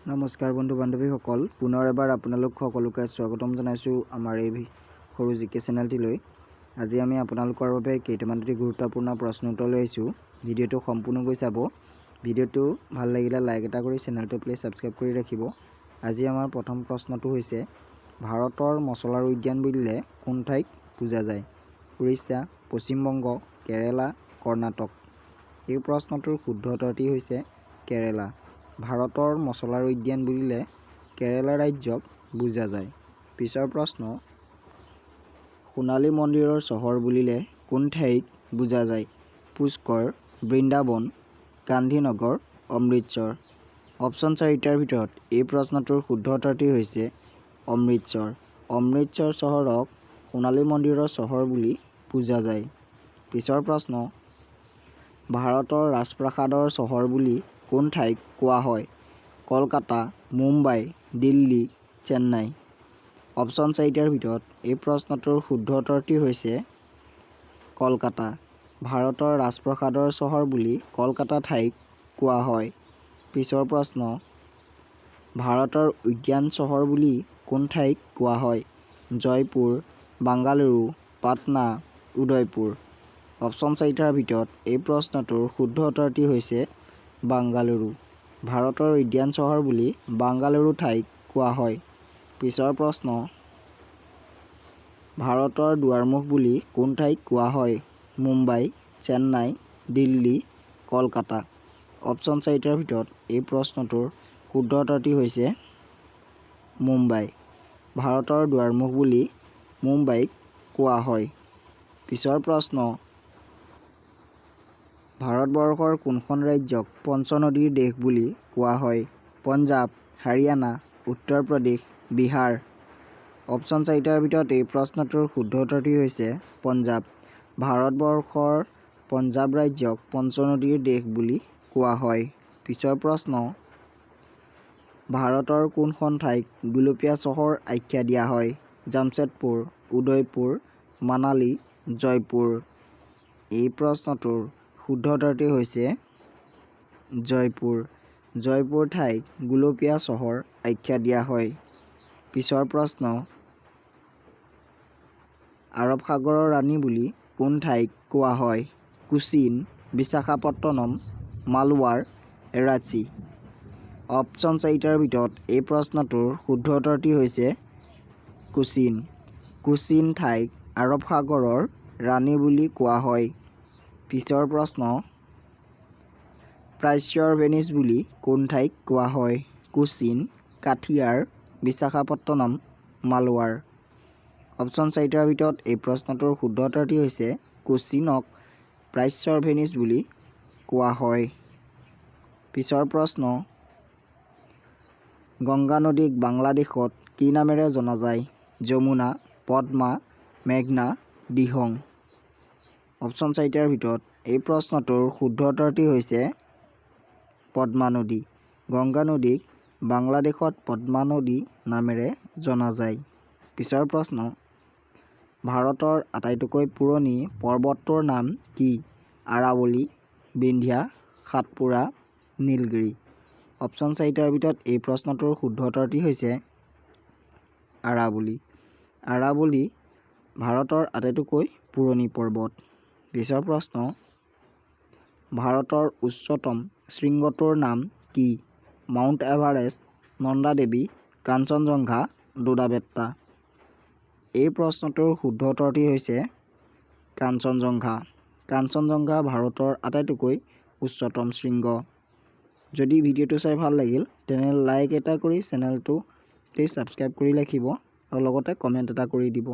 নমস্কাৰ বন্ধু বান্ধৱীসকল, পুনৰ এবাৰ আপোনালোক সকলোকে স্বাগতম জনাইছোঁ আমাৰ এই সৰু জিকে চেনেলটিলৈ। আজি আমি আপোনালোকৰ বাবে কেইটামান অতি গুৰুত্বপূৰ্ণ প্ৰশ্ন উত্তৰ লৈ আহিছোঁ। ভিডিঅ'টো সম্পূৰ্ণকৈ চাব। ভিডিঅ'টো ভাল লাগিলে লাইক এটা কৰি চেনেলটো প্লিজ ছাবস্ক্ৰাইব কৰি ৰাখিব। আজি আমাৰ প্ৰথম প্ৰশ্নটো হৈছে, ভাৰতৰ মছলাৰ উদ্যান বুলিলে কোন ঠাইক বুজা যায়? উৰিষ্যা, পশ্চিমবংগ, কেৰালা, কৰ্ণাটক। এই প্ৰশ্নটোৰ শুদ্ধ উত্তৰটি হৈছে কেৰালা। ভাৰতৰ মছলাৰ উদ্যান বুলিলে কেৰালা ৰাজ্যক বুজা যায়। পিছৰ প্ৰশ্ন, সোণালী মন্দিৰৰ চহৰ বুলিলে কোন ঠাইক বুজা যায়? পুষ্কৰ, বৃন্দাবন, গান্ধীনগৰ, অমৃতসৰ। অপশ্যন 4টাৰ ভিতৰত এই প্ৰশ্নটোৰ শুদ্ধ উত্তৰটি হৈছে অমৃতসৰ। অমৃতসৰ চহৰক সোণালী মন্দিৰৰ চহৰ বুলি বুজা যায়। পিছৰ প্ৰশ্ন, ভাৰতৰ ৰাজপ্ৰাসাদৰ চহৰ বুলি কোন ঠাইক কোৱা হয়? কলকাতা, মুম্বাই, দিল্লী, চেন্নাই। অপশ্যন 4টাৰ ভিতৰত এই প্ৰশ্নটোৰ শুদ্ধ উত্তৰটি হৈছে কলকাতা। ভাৰতৰ ৰাজপ্ৰাসাদৰ চহৰ বুলি কলকাতা ঠাইক কোৱা হয়। পিছৰ প্ৰশ্ন, ভাৰতৰ উদ্যান চহৰ বুলি কোন ঠাইক কোৱা হয়? জয়পুৰ, বাংগালুৰু, পাটনা, উদয়পুৰ। অপশ্যন 4টাৰ ভিতৰত এই প্ৰশ্নটোৰ শুদ্ধ উত্তৰটি হৈছে বাংগালুৰু। ভাৰতৰ উদ্যান চহৰ বুলি বাংগালুৰু ঠাইক কোৱা হয়। পিছৰ প্ৰশ্ন, ভাৰতৰ দুৱাৰমুখ বুলি কোন ঠাইক কোৱা হয়? মুম্বাই, চেন্নাই, দিল্লী, কলকাতা। অপশ্যন 4টাৰ ভিতৰত এই প্ৰশ্নটোৰ শুদ্ধ উত্তৰটি হৈছে মুম্বাই। ভাৰতৰ দুৱাৰমুখ বুলি মুম্বাইক কোৱা হয়। পিছৰ প্ৰশ্ন, ভাৰতবৰ্ষৰ কোনখন ৰাজ্যক পঞ্চনদীৰ দেশ বুলি কোৱা হয়? পঞ্জাৱ, হাৰিয়ানা, উত্তৰ প্ৰদেশ, বিহাৰ। অপশ্যন 4টাৰ ভিতৰত এই প্ৰশ্নটোৰ শুদ্ধ উত্তৰটি হৈছে পঞ্জাৱ। ভাৰতবৰ্ষৰ পঞ্জাৱ ৰাজ্যক পঞ্চনদীৰ দেশ বুলি কোৱা হয়। পিছৰ প্ৰশ্ন, ভাৰতৰ কোনখন ঠাইক গুলপীয়া চহৰ আখ্যা দিয়া হয়? জামছেদপুৰ, উদয়পুৰ, মানালী, জয়পুৰ। এই প্ৰশ্নটোৰ শুদ্ধ উত্তৰটি হৈছে জয়পুৰ। জয়পুৰ ঠাইক গুলপীয়া চহৰ আখ্যা দিয়া হয়। পিছৰ প্ৰশ্ন, আৰৱ সাগৰৰ ৰাণী বুলি কোন ঠাইক কোৱা হয়? কোচিন, বিশাখাপট্টনম, মালৱাৰ, ৰাঁচী। অপশ্যন 4টাৰ ভিতৰত এই প্ৰশ্নটোৰ শুদ্ধ উত্তৰটি হৈছে কোচিন। কোচিন ঠাইক আৰৱ সাগৰৰ ৰাণী বুলি কোৱা হয়। পিছৰ প্ৰশ্ন, প্ৰাচ্যৰ ভেনিচ বুলি কোন ঠাইক কোৱা হয়? কোচিন, কাথিয়াৰ, বিশাখাপট্টনম, মালৱাৰ। অপশ্যন 4টাৰ ভিতৰত এই প্ৰশ্নটোৰ শুদ্ধ উত্তৰটি হৈছে কোচিনক প্ৰাচ্যৰ ভেনিচ বুলি কোৱা হয়। পিছৰ প্ৰশ্ন, গংগা নদীক বাংলাদেশত কি নামেৰে জনা যায়? যমুনা, পদ্মা, মেঘনা, দিহং। অপশ্যন 4টাৰ ভিতৰত এই প্ৰশ্নটোৰ শুদ্ধ উত্তৰটি হৈছে পদ্মা নদী। গংগা নদীক বাংলাদেশত পদ্মা নদী নামেৰে জনা যায়। পিছৰ প্ৰশ্ন, ভাৰতৰ আটাইতকৈ পুৰণি পৰ্বতটোৰ নাম কি? আৰাৱলী, বিন্ধ্যা, সাতপুৰা, নীলগিৰি। অপশ্যন 4টাৰ ভিতৰত এই প্ৰশ্নটোৰ শুদ্ধ উত্তৰটি হৈছে আৰাৱলী। আৰাৱলী ভাৰতৰ আটাইতকৈ পুৰণি পৰ্বত। পিছৰ প্ৰশ্ন, ভাৰতৰ উচ্চতম শৃংগটোৰ নাম কি? মাউণ্ট এভাৰেষ্ট, নন্দা দেৱী, কাঞ্চনজংঘা, ডোডাবেট্টা। এই প্ৰশ্নটোৰ শুদ্ধ উত্তৰটি হৈছে কাঞ্চনজংঘা। কাঞ্চনজংঘা ভাৰতৰ আটাইতকৈ উচ্চতম শৃংগ। যদি ভিডিঅ'টো চাই ভাল লাগিল তেনেহ'লে লাইক এটা কৰি চেনেলটো প্লিজ ছাবস্ক্ৰাইব কৰি ৰাখিব আৰু লগতে কমেণ্ট এটা কৰি দিব।